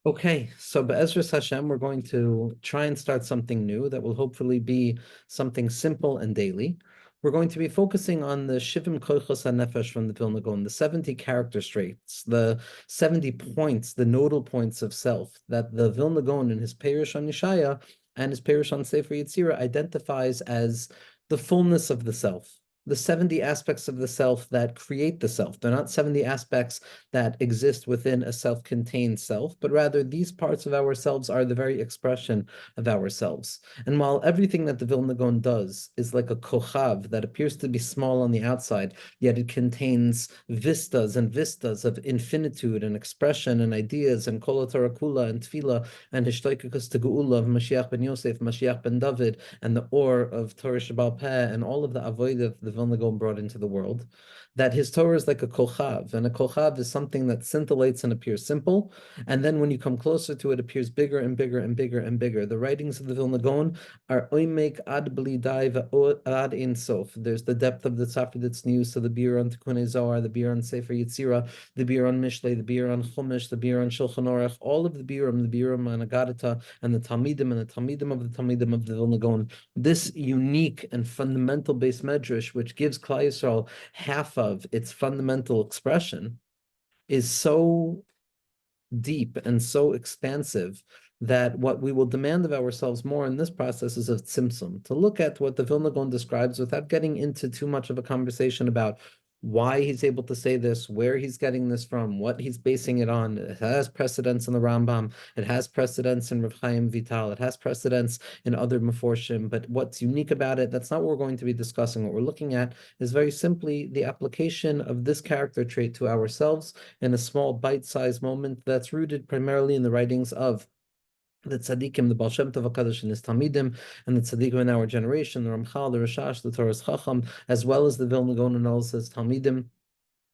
Okay, so Be'ezras Hashem, we're going to try and start something new that will hopefully be something simple and daily. We're going to be focusing on the Shivim Koichos HaNefesh from the Vilna Gaon, the 70 character traits, the 70 points, the nodal points of self that the Vilna Gaon in his Perush on Yeshaya and his Perush on Sefer Yetzirah identifies as the fullness of the self. The 70 aspects of the self that create the self. They're not 70 aspects that exist within a self-contained self, but rather these parts of ourselves are the very expression of ourselves. And while everything that the Vilna Gaon does is like a kochav that appears to be small on the outside, yet it contains vistas and vistas of infinitude and expression and ideas and kol Torah kula and tefillah and hishtoikakus tegu'ula of Mashiach ben Yosef, Mashiach ben David, and the or of Torah Shabbal Peh and all of the avodah the Vilna Gaon brought into the world, that his Torah is like a kochav, and a kochav is something that scintillates and appears simple, and then when you come closer to it, appears bigger and bigger and bigger and bigger. The writings of the Vilna Gaon are oimek ad bli dai ad ein sof. There's the depth of the Tzafrid Tznius, so the Bir on Tikkun Zohar, the Bir on Sefer Yetzirah, the Bir on Mishlei, the Bir on Chumash, the Bir on Shulchan Aruch, all of the Birim on Agadata, and the Talmidim and the Talmidim of the Talmidim of the Vilna Gaon. This unique and fundamental base medrash, which gives Klal Yisrael half of its fundamental expression, is so deep and so expansive that what we will demand of ourselves more in this process is of tzimtzum, to look at what the Vilna Gaon describes without getting into too much of a conversation about why he's able to say this, where he's getting this from, what he's basing it on. It has precedence in the Rambam, it has precedence in Rav Chaim Vital, it has precedence in other Meforshim, but what's unique about it, that's not what we're going to be discussing. What we're looking at is very simply the application of this character trait to ourselves in a small bite-sized moment that's rooted primarily in the writings of the tzaddikim, the Baal Shem Tov HaKadosh and his Talmidim, and the tzaddikim in our generation, the Ramchal, the Rashash, the Torah's Chacham, as well as the Vilna Gaon and all his Talmidim.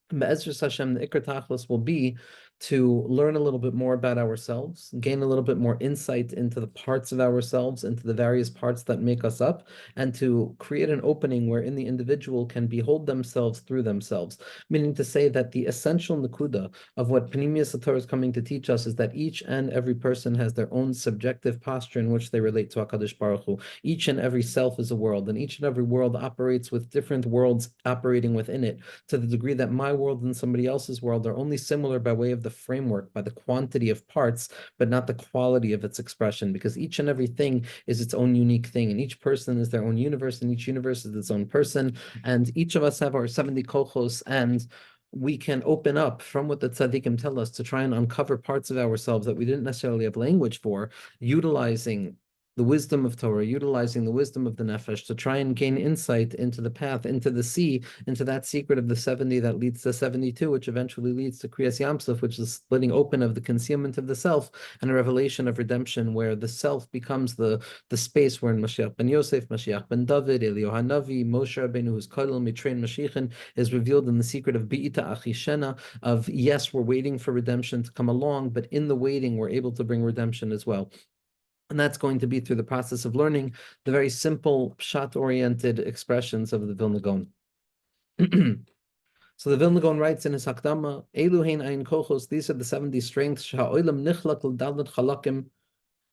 Be'ezras Hashem, the Ikar Tachlis will be to learn a little bit more about ourselves, gain a little bit more insight into the parts of ourselves, into the various parts that make us up, and to create an opening wherein the individual can behold themselves through themselves. Meaning to say that the essential nakuda of what Pnimius Torah is coming to teach us is that each and every person has their own subjective posture in which they relate to HaKadosh Baruch Hu. Each and every self is a world, and each and every world operates with different worlds operating within it, to the degree that my world and somebody else's world are only similar by way of the framework, by the quantity of parts, but not the quality of its expression, because each and every thing is its own unique thing, and each person is their own universe, and each universe is its own person, and each of us have our 70 kochos, and we can open up from what the tzaddikim tell us to try and uncover parts of ourselves that we didn't necessarily have language for, utilizing the wisdom of Torah, utilizing the wisdom of the Nefesh to try and gain insight into the path, into the sea, into that secret of the 70 that leads to 72, which eventually leads to Kriyas Yamsuf, which is splitting open of the concealment of the self, and a revelation of redemption where the self becomes the space where in Mashiach ben Yosef, Mashiach ben David, Eliyahu Hanavi, Moshe Rabbeinu, who's Kodel, Mitrein Mashiachin, is revealed in the secret of Bi'ita Achishena, of yes, we're waiting for redemption to come along, but in the waiting, we're able to bring redemption as well. And that's going to be through the process of learning the very simple, pshat-oriented expressions of the Vilna Gaon. So the Vilna Gaon writes in his Hakdama, Elu hein ein kochos, these are the 70 strengths, sha'olam nichlak l'dalet chalakim,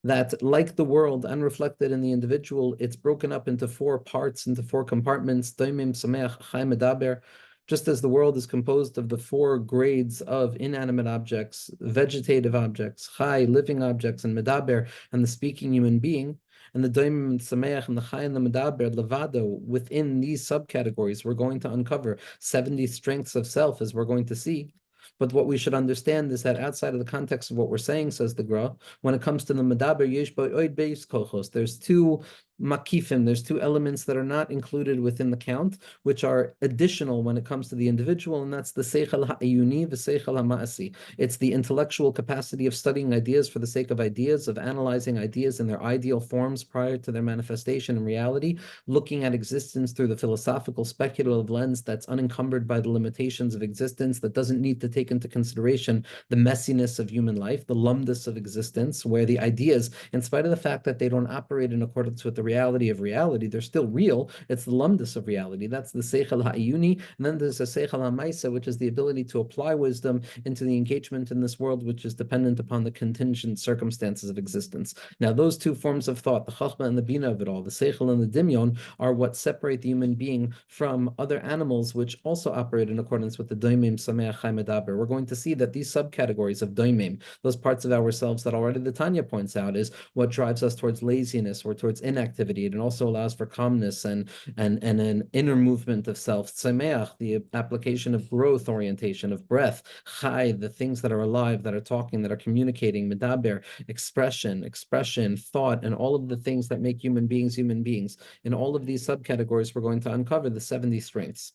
that like the world and reflected in the individual, it's broken up into 4 parts, into 4 compartments, doimim, sameach, chai, medaber. Just as the world is composed of the 4 grades of inanimate objects, vegetative objects, chai, living objects, and medaber, and the speaking human being, and the doimim and sameach and the chai and the medaber, levado, within these subcategories, we're going to uncover 70 strengths of self, as we're going to see. But what we should understand is that outside of the context of what we're saying, says the Gra, when it comes to the medaber, yesh ba'oid beis kochos, there's 2 makifim, there's 2 elements that are not included within the count, which are additional when it comes to the individual, and that's the seichel ha'ayuni v'seichel ha'ma'asi. It's the intellectual capacity of studying ideas for the sake of ideas, of analyzing ideas in their ideal forms prior to their manifestation in reality, looking at existence through the philosophical, speculative lens that's unencumbered by the limitations of existence, that doesn't need to take into consideration the messiness of human life, the lumdus of existence, where the ideas, in spite of the fact that they don't operate in accordance with the reality of reality. They're still real. It's the lumdus of reality. That's the seichel ha'iyuni. And then there's a seichel ha'maisa, which is the ability to apply wisdom into the engagement in this world, which is dependent upon the contingent circumstances of existence. Now, those two forms of thought, the chachma and the bina of it all, the seichel and the dimyon, are what separate the human being from other animals, which also operate in accordance with the doimim sameach chai medaber. We're going to see that these subcategories of doimim, those parts of ourselves that already the Tanya points out, is what drives us towards laziness or towards inactivity. It also allows for calmness and an inner movement of self. Sameach, the application of growth orientation, of breath. Chai, the things that are alive, that are talking, that are communicating. Medaber, expression, thought, and all of the things that make human beings human beings. In all of these subcategories, we're going to uncover the 70 strengths.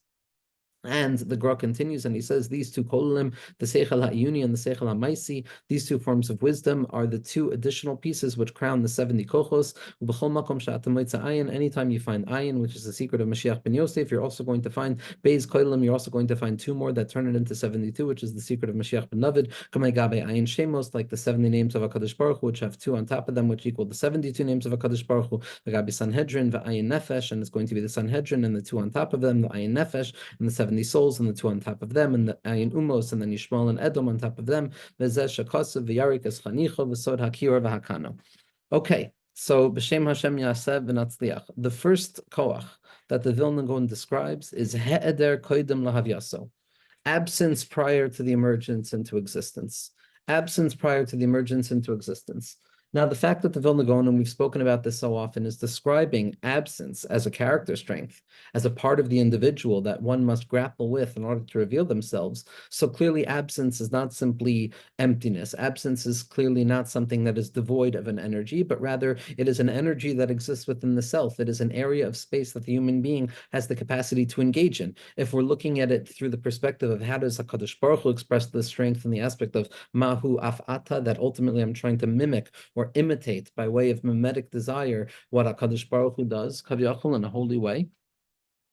And the Gra continues and he says these two kololim, the Seichel HaIyuni and the Seichel HaMaisi, these two forms of wisdom are the two additional pieces which crown the 70 kochos. Anytime you find ayin, which is the secret of Mashiach ben Yosef, you're also going to find Beis Kolim, you're also going to find two more that turn it into 72, which is the secret of Mashiach ben David, ayin Shemos, like the 70 names of HaKadosh Baruch Hu, which have two on top of them, which equal the 72 names of HaKadosh Baruch Hu, Gabi Sanhedrin, ayin Nefesh, and it's going to be the Sanhedrin and the two on top of them, the ayin Nefesh, and the 70 souls and the two on top of them, and the ayin Umos, and then Yishmael and Edom on top of them. Okay, so b'shem Hashem Yaseh v'natzliach. The first koach that the Vilna Gaon describes is he'eder koidem lahavyaso, absence prior to the emergence into existence. Absence prior to the emergence into existence. Now, the fact that the Vilna Gaon, and we've spoken about this so often, is describing absence as a character strength, as a part of the individual that one must grapple with in order to reveal themselves. So clearly, absence is not simply emptiness. Absence is clearly not something that is devoid of an energy, but rather it is an energy that exists within the self. It is an area of space that the human being has the capacity to engage in. If we're looking at it through the perspective of how does HaKadosh Baruch Hu express the strength in the aspect of mahu af'ata, that ultimately I'm trying to mimic or imitate by way of mimetic desire what HaKadosh Baruch Hu does, kaviyachol, in a holy way.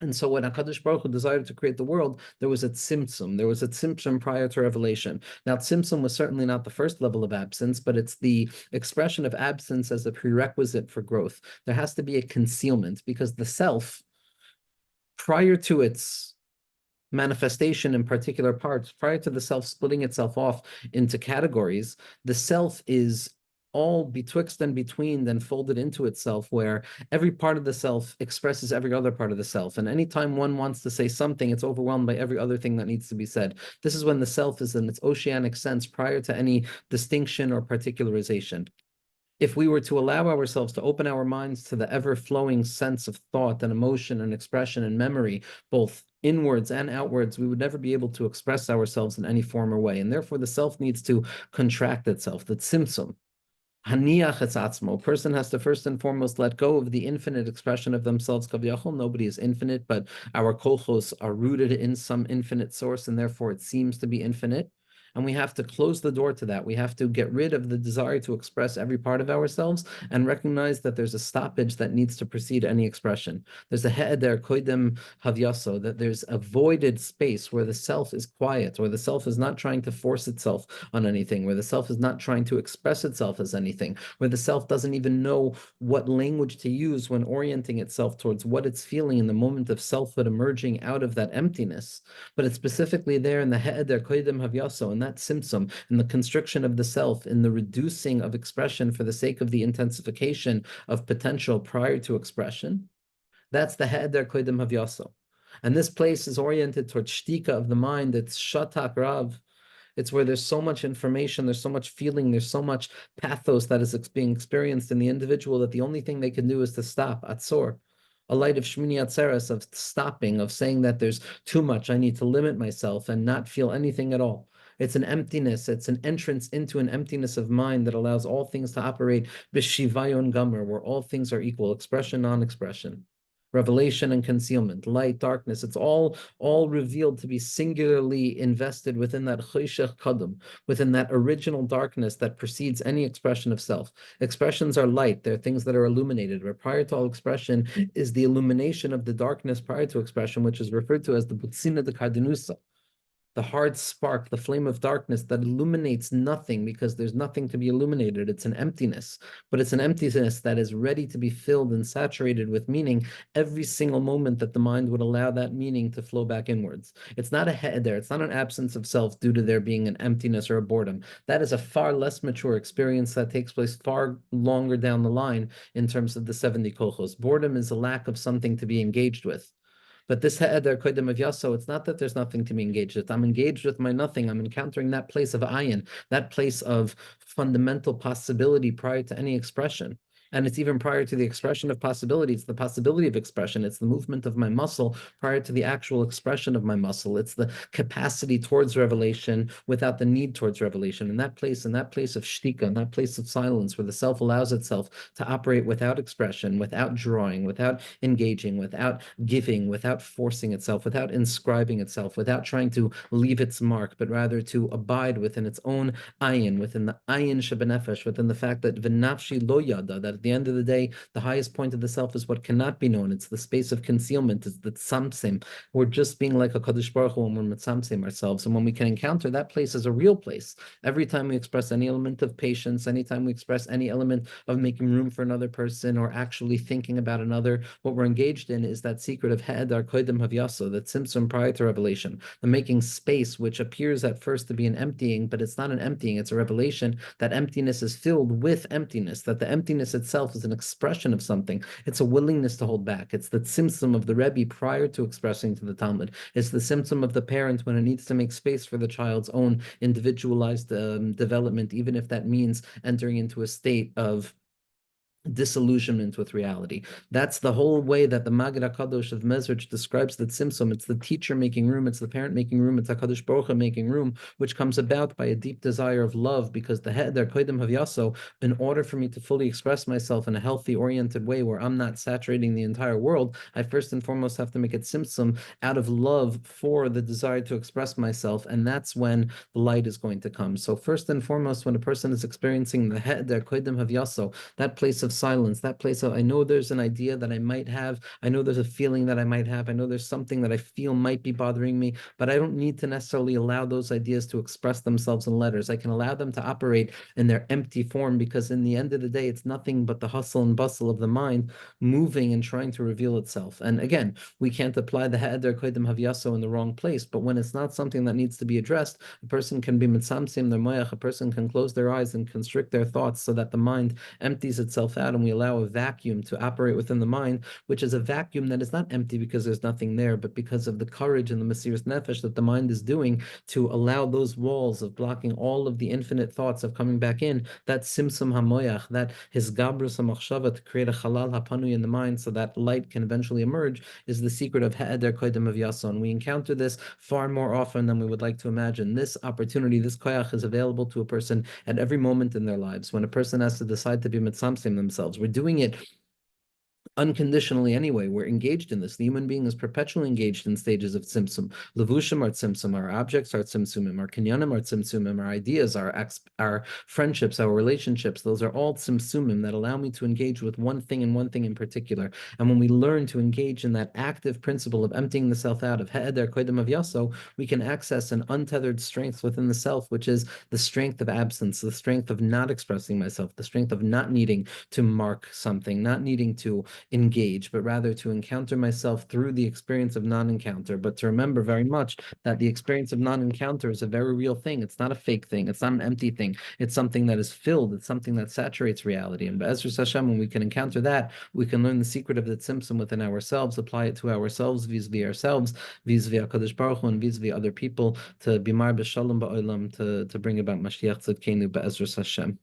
And so when HaKadosh Baruch Hu decided to create the world, there was a tzimtzum. There was a tzimtzum prior to revelation. Now, tzimtzum was certainly not the first level of absence, but it's the expression of absence as a prerequisite for growth. There has to be a concealment because the self, prior to its manifestation in particular parts, prior to the self splitting itself off into categories, the self is all betwixt and between, then folded into itself, where every part of the self expresses every other part of the self. And anytime one wants to say something, it's overwhelmed by every other thing that needs to be said. This is when the self is in its oceanic sense prior to any distinction or particularization. If we were to allow ourselves to open our minds to the ever-flowing sense of thought and emotion and expression and memory, both inwards and outwards, we would never be able to express ourselves in any form or way. And therefore, the self needs to contract itself, the tzimtzum. Haniach etzatzmo. A person has to first and foremost let go of the infinite expression of themselves. Kaviyachol, nobody is infinite, but our kolchos are rooted in some infinite source, and therefore it seems to be infinite. And we have to close the door to that. We have to get rid of the desire to express every part of ourselves and recognize that there's a stoppage that needs to precede any expression. There's a he'eder koidem havyaso, that there's a voided space where the self is quiet, where the self is not trying to force itself on anything, where the self is not trying to express itself as anything, where the self doesn't even know what language to use when orienting itself towards what it's feeling in the moment of selfhood emerging out of that emptiness. But it's specifically there in the he'eder koidem havyaso, and that tzimtzum, in the constriction of the self, in the reducing of expression for the sake of the intensification of potential prior to expression. That's the he'eder koidem havyaso. And this place is oriented towards shtika of the mind. It's shatak rav. It's where there's so much information, there's so much feeling, there's so much pathos that is being experienced in the individual that the only thing they can do is to stop, atzor. A light of Shmini Atzeres, of stopping, of saying that there's too much, I need to limit myself and not feel anything at all. It's an emptiness, it's an entrance into an emptiness of mind that allows all things to operate b'shivayon gomer, where all things are equal, expression, non-expression, revelation and concealment, light, darkness. It's all revealed to be singularly invested within that choshech kadum, within that original darkness that precedes any expression of self. Expressions are light. They're things that are illuminated, where prior to all expression is the illumination of the darkness prior to expression, which is referred to as the butzina de kardinusa. the hard spark, the flame of darkness that illuminates nothing because there's nothing to be illuminated. It's an emptiness, but it's an emptiness that is ready to be filled and saturated with meaning every single moment that the mind would allow that meaning to flow back inwards. It's not a head there. It's not an absence of self due to there being an emptiness or a boredom. That is a far less mature experience that takes place far longer down the line in terms of the 70 kochos. Boredom is a lack of something to be engaged with. But this ha'eder kodim of yaso, it's not that there's nothing to be engaged with. I'm engaged with my nothing. I'm encountering that place of ayin, that place of fundamental possibility prior to any expression. And it's even prior to the expression of possibility. It's the possibility of expression. It's the movement of my muscle prior to the actual expression of my muscle. It's the capacity towards revelation without the need towards revelation. In that place of shtika, in that place of silence, where the self allows itself to operate without expression, without drawing, without engaging, without giving, without forcing itself, without inscribing itself, without trying to leave its mark, but rather to abide within its own ayin, within the ayin shebenefesh, within the fact that v'nafshi lo yada, that at the end of the day, the highest point of the self is what cannot be known. It's the space of concealment. It's the tzamtzim. We're just being like a Kadosh Baruch Hu when we're mitzamtzim ourselves. And when we can encounter that place as a real place, every time we express any element of patience, anytime we express any element of making room for another person or actually thinking about another, what we're engaged in is that secret of He'edar Kodim Havyaso, that Tzimtzum prior to revelation, the making space, which appears at first to be an emptying, but it's not an emptying, it's a revelation. That emptiness is filled with emptiness, that the emptiness itself is an expression of something. It's a willingness to hold back. It's the Tzimtzum of the Rebbe prior to expressing to the Talmud. It's the Tzimtzum of the parent when it needs to make space for the child's own individualized development, even if that means entering into a state of disillusionment with reality. That's the whole way that the Magid HaKadosh of Mezrich describes the Tzimtzum. It's the teacher making room, it's the parent making room, it's HaKadosh Baruch Hu making room, which comes about by a deep desire of love, because the He'eder Kodim Havyaso, in order for me to fully express myself in a healthy, oriented way where I'm not saturating the entire world, I first and foremost have to make it Tzimtzum out of love for the desire to express myself, and that's when the light is going to come. So first and foremost, when a person is experiencing the He'eder Kodim Havyaso, that place of silence, that place of, I know there's an idea that I might have, I know there's a feeling that I might have, I know there's something that I feel might be bothering me, but I don't need to necessarily allow those ideas to express themselves in letters. I can allow them to operate in their empty form, because in the end of the day, it's nothing but the hustle and bustle of the mind moving and trying to reveal itself. And again, we can't apply the Ha'eder Kodim Havyaso in the wrong place, but when it's not something that needs to be addressed, a person can be mitzamtzim their moyach, a person can close their eyes and constrict their thoughts so that the mind empties itself out, and we allow a vacuum to operate within the mind, which is a vacuum that is not empty because there's nothing there, but because of the courage and the Mesiras Nefesh that the mind is doing to allow those walls of blocking all of the infinite thoughts of coming back in, that Simsum HaMoyach, that his Gabrus HaMachshava, to create a Halal HaPanui in the mind so that light can eventually emerge, is the secret of Ha'eder Kodim of Yason. We encounter this far more often than we would like to imagine. This opportunity, this koyach, is available to a person at every moment in their lives. When a person has to decide to be mitzamsim themselves, we're doing it unconditionally anyway. We're engaged in this. The human being is perpetually engaged in stages of tzimtzum. Levushim are tzimtzum, our objects are tzimtzumim, our kinyanim are tzimtzumim, our ideas, our friendships, our relationships, those are all tzimtzumim that allow me to engage with one thing and one thing in particular. And when we learn to engage in that active principle of emptying the self out, of he'eder kodim of yaso, we can access an untethered strength within the self, which is the strength of absence, the strength of not expressing myself, the strength of not needing to mark something, not needing to engage, but rather to encounter myself through the experience of non-encounter, but to remember very much that the experience of non-encounter is a very real thing. It's not a fake thing. It's not an empty thing. It's something that is filled. It's something that saturates reality. And Be'ezras Hashem, when we can encounter that, we can learn the secret of the tzimtzum within ourselves, apply it to ourselves, vis-a-vis ourselves, vis-a-vis HaKadosh Baruch Hu, and vis-a-vis other people, to bimar b'shalom ba'olam, to bring about Mashiach Tzidkenu Be'ezras Hashem.